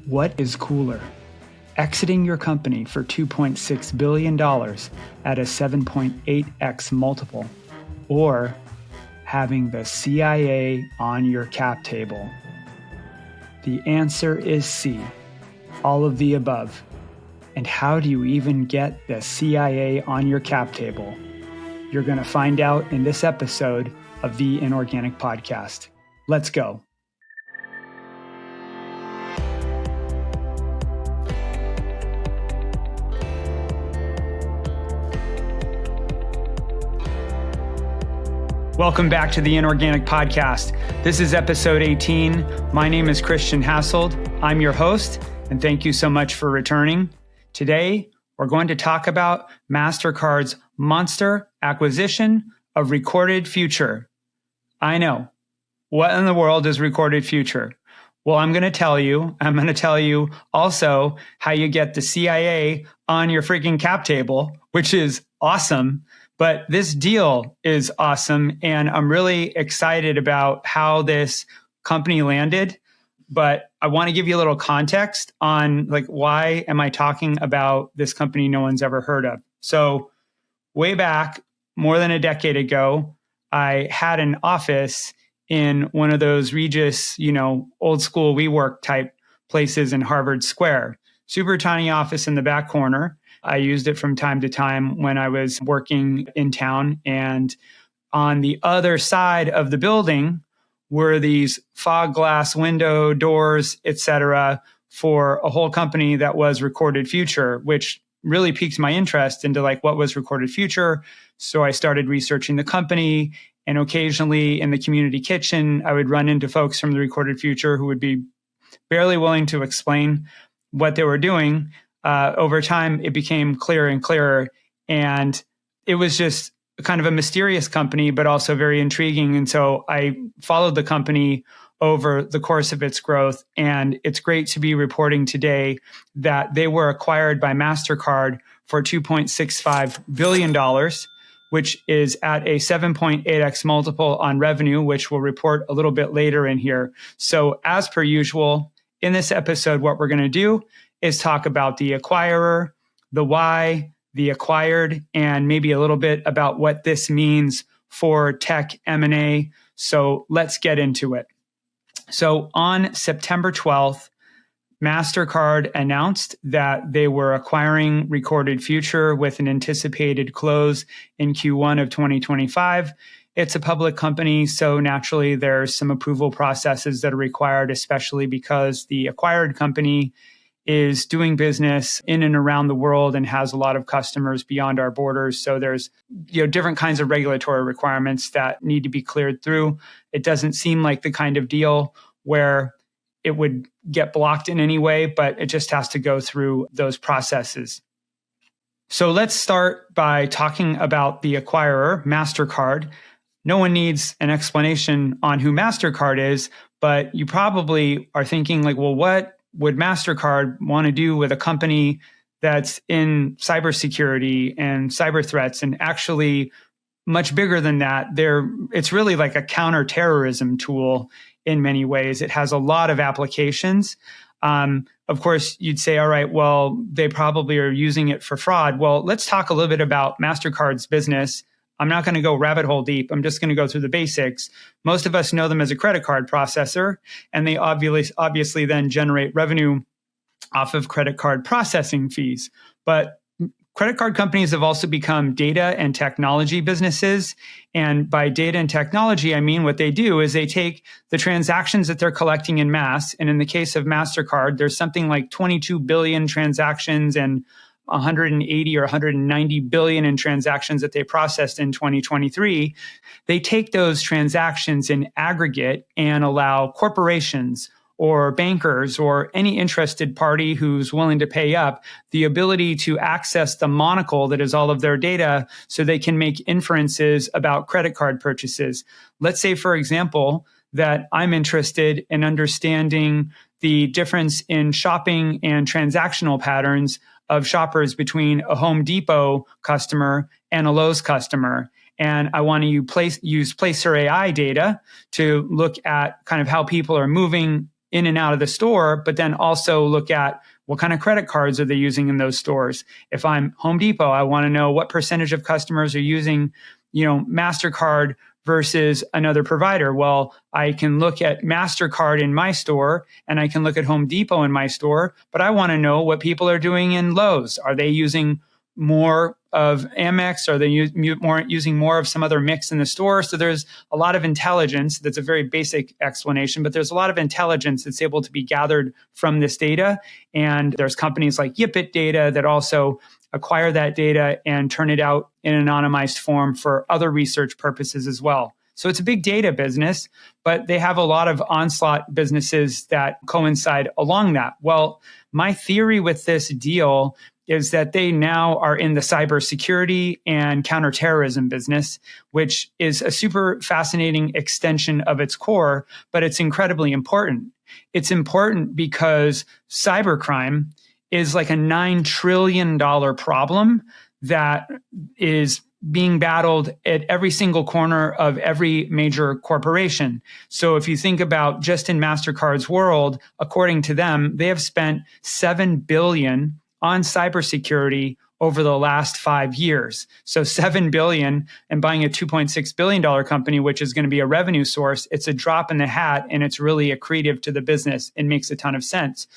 What is cooler? Exiting your company for $2.6 billion at a 7.8x multiple, or having the CIA on your cap table? The answer is C, all of the above. And how do you even get the CIA on your cap table? You're going to find out in this episode of the Inorganic Podcast. Let's go. Welcome back to the Inorganic Podcast. This is episode 18. My name is Christian Hassold. I'm your host, and thank you so much for returning. Today, we're going to talk about Mastercard's monster acquisition of Recorded Future. I know. What in the world is Recorded Future? Well, I'm going to tell you. I'm going to tell you also how you get the CIA on your freaking cap table, which is awesome. But this deal is awesome, and I'm really excited about how this company landed. But I want to give you a little context on why am I talking about this company no one's ever heard of. So way back, more than a decade ago, I had an office in one of those Regis, old school WeWork type places in Harvard Square. Super tiny office in the back corner. I used it from time to time when I was working in town. And on the other side of the building were these fog glass window doors, etc., for a whole company that was Recorded Future, which really piqued my interest into what was Recorded Future. So I started researching the company, and occasionally in the community kitchen, I would run into folks from the Recorded Future who would be barely willing to explain what they were doing. Over time, it became clearer and clearer, and it was just kind of a mysterious company, but also very intriguing. And so I followed the company over the course of its growth, and it's great to be reporting today that they were acquired by Mastercard for $2.65 billion, which is at a 7.8x multiple on revenue, which we'll report a little bit later in here. So as per usual, in this episode, what we're going to do is talk about the acquirer, the why, the acquired, and maybe a little bit about what this means for tech M&A. So let's get into it. So on September 12th, Mastercard announced that they were acquiring Recorded Future with an anticipated close in Q1 of 2025. It's a public company, so naturally there's some approval processes that are required, especially because the acquired company is doing business in and around the world and has a lot of customers beyond our borders. So there's different kinds of regulatory requirements that need to be cleared through. It doesn't seem like the kind of deal where it would get blocked in any way, but it just has to go through those processes. So let's start by talking about the acquirer, Mastercard. No one needs an explanation on who Mastercard is, but you probably are thinking what would Mastercard want to do with a company that's in cybersecurity and cyber threats, and actually much bigger than that? It's really like a counter-terrorism tool in many ways. It has a lot of applications. Of course, you'd say, all right, well, they probably are using it for fraud. Well, let's talk a little bit about Mastercard's business. I'm not going to go rabbit hole deep. I'm just going to go through the basics. Most of us know them as a credit card processor, and they obviously then generate revenue off of credit card processing fees. But credit card companies have also become data and technology businesses. And by data and technology, I mean what they do is they take the transactions that they're collecting in mass. And in the case of Mastercard, there's something like 22 billion transactions and 180 or 190 billion in transactions that they processed in 2023. They take those transactions in aggregate and allow corporations or bankers or any interested party who's willing to pay up the ability to access the monocle that is all of their data so they can make inferences about credit card purchases. Let's say, for example, that I'm interested in understanding the difference in shopping and transactional patterns of shoppers between a Home Depot customer and a Lowe's customer. And I want to use Placer AI data to look at kind of how people are moving in and out of the store, but then also look at what kind of credit cards are they using in those stores. If I'm Home Depot, I want to know what percentage of customers are using, Mastercard versus another provider. Well, I can look at Mastercard in my store and I can look at Home Depot in my store, but I want to know what people are doing in Lowe's. Are they using more of Amex? Are they using more of some other mix in the store? So there's a lot of intelligence. That's a very basic explanation, but there's a lot of intelligence that's able to be gathered from this data. And there's companies like YipIt Data that also acquire that data and turn it out in an anonymized form for other research purposes as well. So it's a big data business, but they have a lot of onslaught businesses that coincide along that. Well, my theory with this deal is that they now are in the cybersecurity and counter-terrorism business, which is a super fascinating extension of its core, but it's incredibly important. It's important because cybercrime is like a $9 trillion problem that is being battled at every single corner of every major corporation. So if you think about just in Mastercard's world, according to them, they have spent $7 billion on cybersecurity over the last 5 years. So $7 billion and buying a $2.6 billion company, which is going to be a revenue source, it's a drop in the hat and it's really accretive to the business. It makes a ton of sense.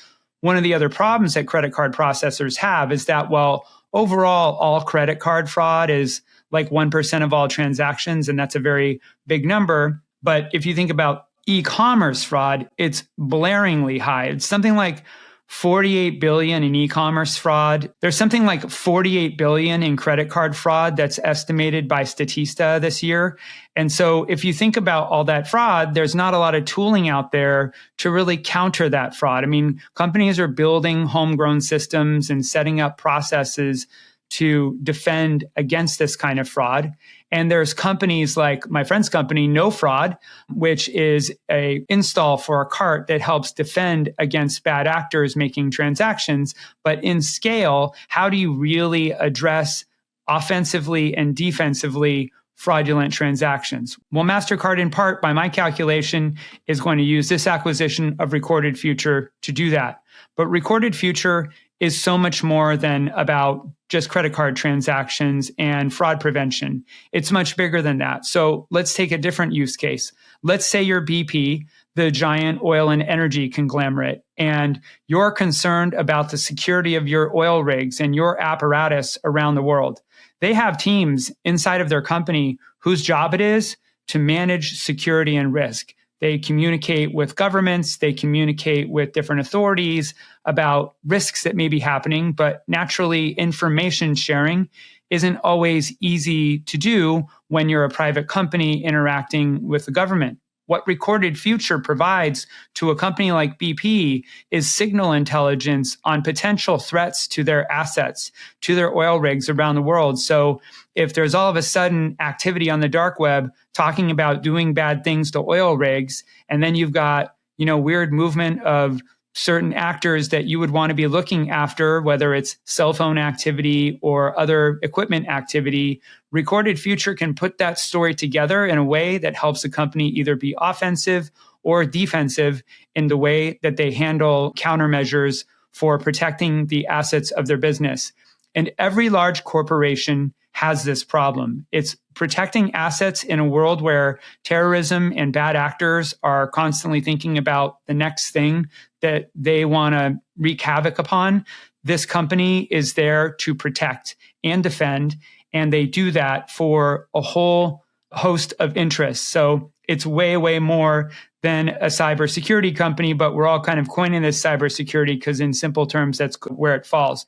One of the other problems that credit card processors have is that, well, overall, all credit card fraud is like 1% of all transactions, and that's a very big number. But if you think about e-commerce fraud, it's blaringly high. It's something like 48 billion in e-commerce fraud. There's something like 48 billion in credit card fraud that's estimated by Statista this year. And so if you think about all that fraud, there's not a lot of tooling out there to really counter that fraud. I mean, companies are building homegrown systems and setting up processes to defend against this kind of fraud. And there's companies like my friend's company, No Fraud, which is a install for a cart that helps defend against bad actors making transactions. But in scale, how do you really address offensively and defensively fraudulent transactions? Well, Mastercard, in part, by my calculation, is going to use this acquisition of Recorded Future to do that. But Recorded Future is so much more than about just credit card transactions and fraud prevention. It's much bigger than that. So let's take a different use case. Let's say you're BP, the giant oil and energy conglomerate, and you're concerned about the security of your oil rigs and your apparatus around the world. They have teams inside of their company whose job it is to manage security and risk. They communicate with governments, they communicate with different authorities about risks that may be happening, but naturally information sharing isn't always easy to do when you're a private company interacting with the government. What Recorded Future provides to a company like BP is signal intelligence on potential threats to their assets, to their oil rigs around the world. So if there's all of a sudden activity on the dark web talking about doing bad things to oil rigs, and then you've got, weird movement of certain actors that you would want to be looking after, whether it's cell phone activity or other equipment activity, Recorded Future can put that story together in a way that helps a company either be offensive or defensive in the way that they handle countermeasures for protecting the assets of their business. And every large corporation has this problem. It's protecting assets in a world where terrorism and bad actors are constantly thinking about the next thing that they want to wreak havoc upon. This company is there to protect and defend, and they do that for a whole host of interests. So it's way, way more than a cybersecurity company, but we're all kind of coining this cybersecurity because in simple terms, that's where it falls.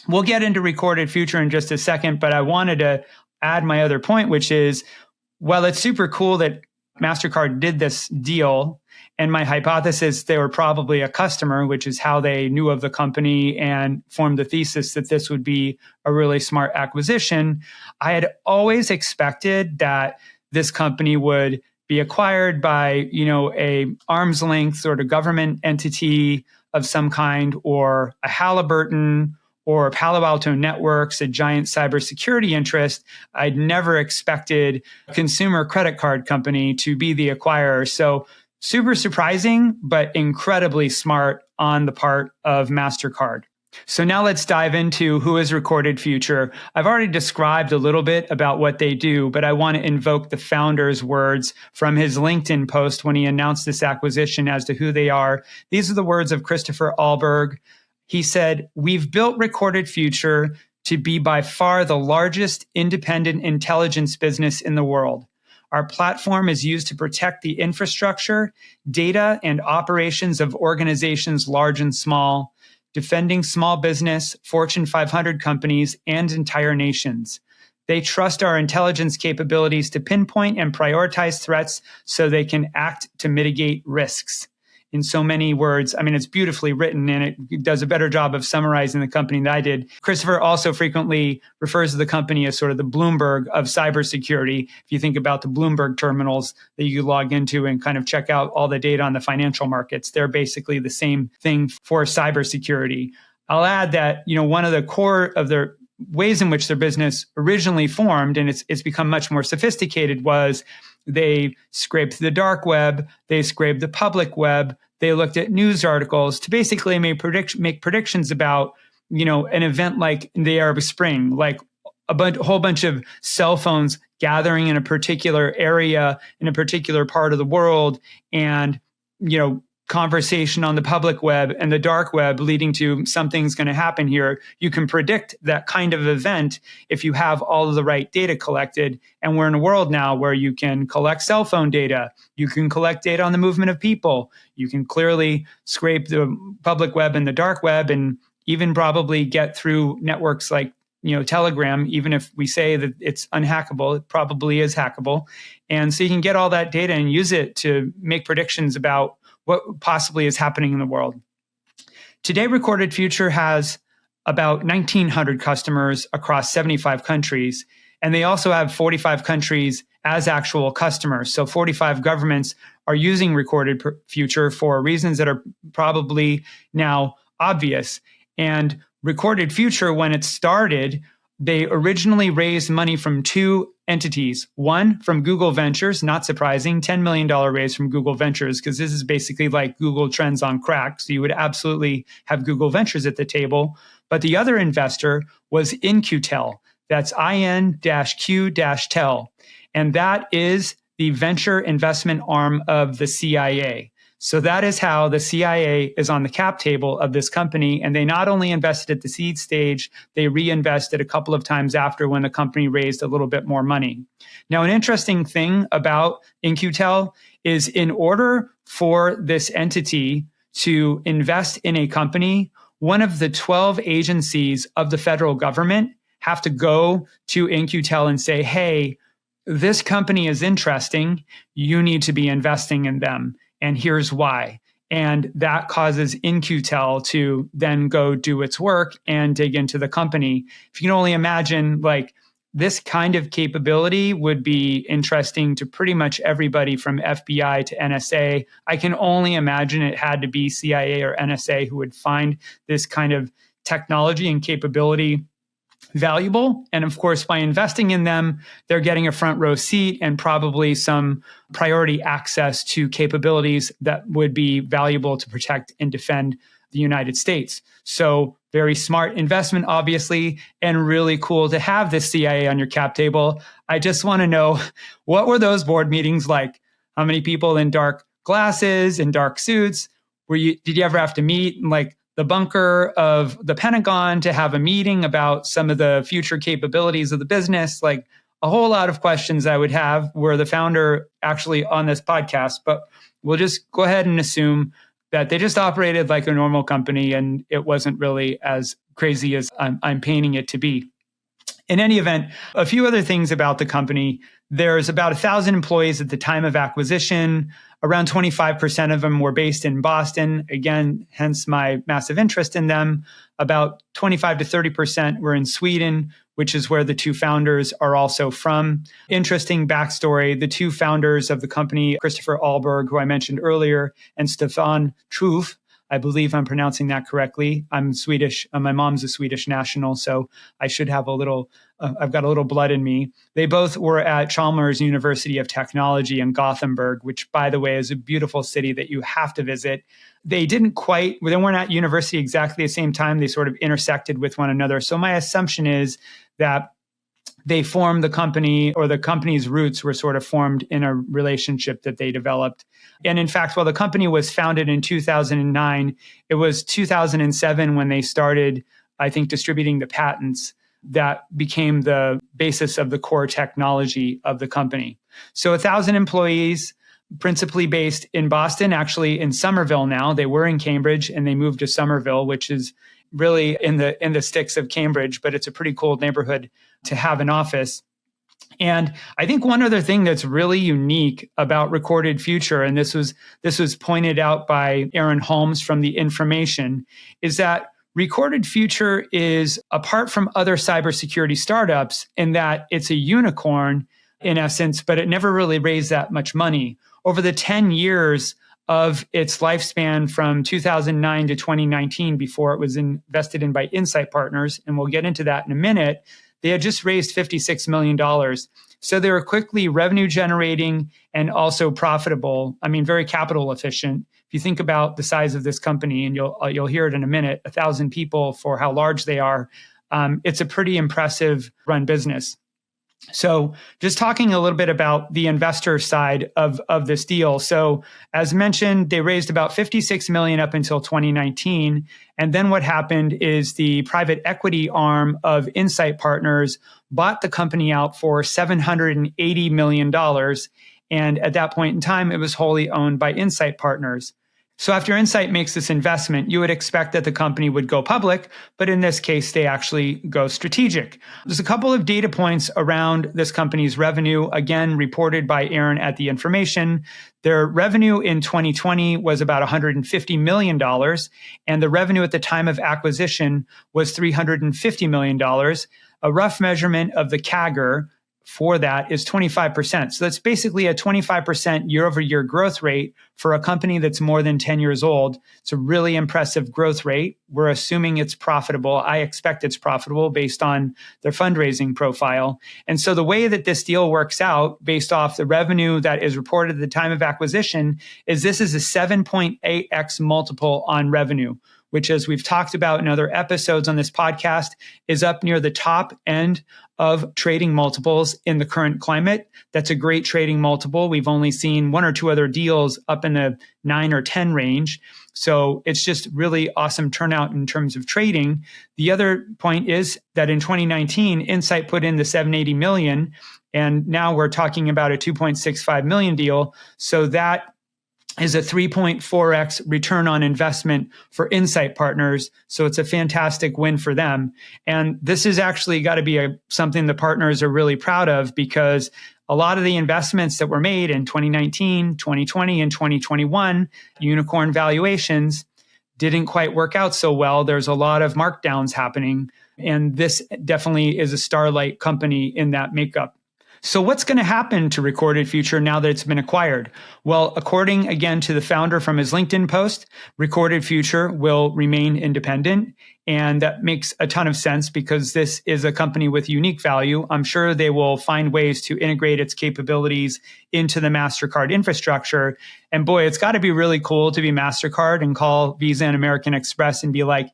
We'll get into Recorded Future in just a second, but I wanted to add my other point, which is, well, it's super cool that Mastercard did this deal. And my hypothesis, they were probably a customer, which is how they knew of the company and formed the thesis that this would be a really smart acquisition. I had always expected that this company would be acquired by, a arm's length sort of government entity of some kind, or a Halliburton or Palo Alto Networks, a giant cybersecurity interest. I'd never expected a consumer credit card company to be the acquirer. So Super surprising, but incredibly smart on the part of Mastercard. So now let's dive into who is Recorded Future. I've already described a little bit about what they do, but I want to invoke the founder's words from his LinkedIn post when he announced this acquisition as to who they are. These are the words of Christopher Ahlberg. He said, "We've built Recorded Future to be by far the largest independent intelligence business in the world. Our platform is used to protect the infrastructure, data, and operations of organizations large and small, defending small business, Fortune 500 companies, and entire nations. They trust our intelligence capabilities to pinpoint and prioritize threats so they can act to mitigate risks." In so many words, I mean, it's beautifully written and it does a better job of summarizing the company than I did. Christopher also frequently refers to the company as sort of the Bloomberg of cybersecurity. If you think about the Bloomberg terminals that you log into and kind of check out all the data on the financial markets, they're basically the same thing for cybersecurity. I'll add that, one of the core of their ways in which their business originally formed, and it's become much more sophisticated, was they scraped the dark web, they scraped the public web, they looked at news articles to basically make predictions about, an event like the Arab Spring, like a whole bunch of cell phones gathering in a particular area in a particular part of the world, and, conversation on the public web and the dark web leading to something's going to happen here. You can predict that kind of event if you have all of the right data collected. And we're in a world now where you can collect cell phone data. You can collect data on the movement of people. You can clearly scrape the public web and the dark web and even probably get through networks like Telegram, even if we say that it's unhackable, it probably is hackable. And so you can get all that data and use it to make predictions about what possibly is happening in the world. Today, Recorded Future has about 1,900 customers across 75 countries, and they also have 45 countries as actual customers. So 45 governments are using Recorded Future for reasons that are probably now obvious. And Recorded Future, when it started, they originally raised money from two entities. One from Google Ventures, not surprising, $10 million raise from Google Ventures, because this is basically like Google Trends on crack. So you would absolutely have Google Ventures at the table. But the other investor was In-Q-Tel. That's IN-Q-Tel. And that is the venture investment arm of the CIA. So that is how the CIA is on the cap table of this company. And they not only invested at the seed stage, they reinvested a couple of times after when the company raised a little bit more money. Now, an interesting thing about In-Q-Tel is in order for this entity to invest in a company, one of the 12 agencies of the federal government have to go to In-Q-Tel and say, hey, this company is interesting. You need to be investing in them. And here's why. And that causes In-Q-Tel to then go do its work and dig into the company. If you can only imagine, like, this kind of capability would be interesting to pretty much everybody from FBI to NSA. I can only imagine it had to be CIA or NSA who would find this kind of technology and capability valuable. And of course, by investing in them, they're getting a front row seat and probably some priority access to capabilities that would be valuable to protect and defend the United States. So very smart investment, obviously, and really cool to have this CIA on your cap table. I just want to know, what were those board meetings like? How many people in dark glasses and dark suits? Did you ever have to meet in like the bunker of the Pentagon to have a meeting about some of the future capabilities of the business? Like, a whole lot of questions I would have were the founder actually on this podcast, but we'll just go ahead and assume that they just operated like a normal company and it wasn't really as crazy as I'm painting it to be. In any event, a few other things about the company. There's about 1,000 employees at the time of acquisition. Around 25% of them were based in Boston. Again, hence my massive interest in them. About 25 to 30% were in Sweden, which is where the two founders are also from. Interesting backstory. The two founders of the company, Christopher Ahlberg, who I mentioned earlier, and Stefan Truff, I believe I'm pronouncing that correctly. I'm Swedish. My mom's a Swedish national, so I should have I've got a little blood in me. They both were at Chalmers University of Technology in Gothenburg, which, by the way, is a beautiful city that you have to visit. They weren't at university exactly the same time. They sort of intersected with one another. So my assumption is that they formed the company, or the company's roots were sort of formed in a relationship that they developed. And in fact, while the company was founded in 2009, it was 2007 when they started, I think, distributing the patents that became the basis of the core technology of the company. So 1,000 employees, principally based in Boston, actually in Somerville now. They were in Cambridge and they moved to Somerville, which is really in the sticks of Cambridge, but it's a pretty cool neighborhood to have an office. And I think one other thing that's really unique about Recorded Future, and this was pointed out by Aaron Holmes from The Information, is that Recorded Future is, apart from other cybersecurity startups, in that it's a unicorn in essence, but it never really raised that much money. Over the 10 years of its lifespan from 2009 to 2019, before it was invested in by Insight Partners, and we'll get into that in a minute, they had just raised $56 million. So they were quickly revenue generating and also profitable. I mean, very capital efficient. If you think about the size of this company, and you'll hear it in a minute, 1,000 people for how large they are, it's a pretty impressive run business. So just talking a little bit about the investor side of this deal. So as mentioned, they raised about 56 million up until 2019. And then what happened is the private equity arm of Insight Partners bought the company out for $780 million. And at that point in time, it was wholly owned by Insight Partners. So after Insight makes this investment, you would expect that the company would go public, but in this case, they actually go strategic. There's a couple of data points around this company's revenue, again, reported by Aaron at The Information. Their revenue in 2020 was about $150 million, and the revenue at the time of acquisition was $350 million. A rough measurement of the CAGR for that is 25%. So that's basically a 25% year-over-year growth rate for a company that's more than 10 years old. It's a really impressive growth rate. We're assuming it's profitable. I expect it's profitable based on their fundraising profile. And so the way that this deal works out based off the revenue that is reported at the time of acquisition is this is a 7.8x multiple on revenue, which, as we've talked about in other episodes on this podcast, is up near the top end of trading multiples in the current climate. That's a great trading multiple. We've only seen one or two other deals up in the 9 or 10 range. So it's just really awesome turnout in terms of trading. The other point is that in 2019, Insight put in the 780 million, and now we're talking about a 2.65 million deal. So that is a 3.4x return on investment for Insight Partners. So it's a fantastic win for them. And this has actually got to be something the partners are really proud of, because a lot of the investments that were made in 2019, 2020, and 2021, unicorn valuations, didn't quite work out so well. There's a lot of markdowns happening. And this definitely is a starlight company in that makeup. So what's going to happen to Recorded Future now that it's been acquired? Well, according again to the founder from his LinkedIn post, Recorded Future will remain independent. And that makes a ton of sense because this is a company with unique value. I'm sure they will find ways to integrate its capabilities into the Mastercard infrastructure. And boy, it's got to be really cool to be Mastercard and call Visa and American Express and be like,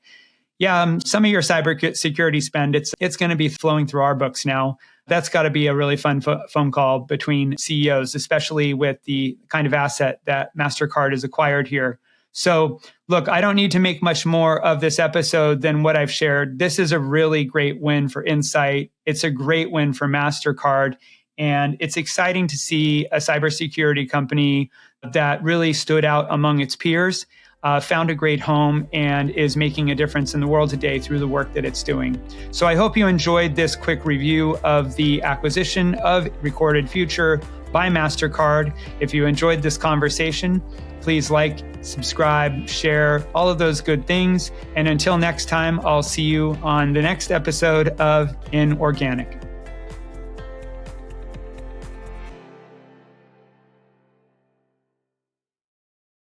yeah, some of your cybersecurity spend, it's going to be flowing through our books now. That's got to be a really fun phone call between CEOs, especially with the kind of asset that Mastercard has acquired here. So look, I don't need to make much more of this episode than what I've shared. This is a really great win for Insight. It's a great win for Mastercard. And it's exciting to see a cybersecurity company that really stood out among its peers, found a great home, and is making a difference in the world today through the work that it's doing. So I hope you enjoyed this quick review of the acquisition of Recorded Future by Mastercard. If you enjoyed this conversation, please like, subscribe, share, all of those good things. And until next time, I'll see you on the next episode of In Organic.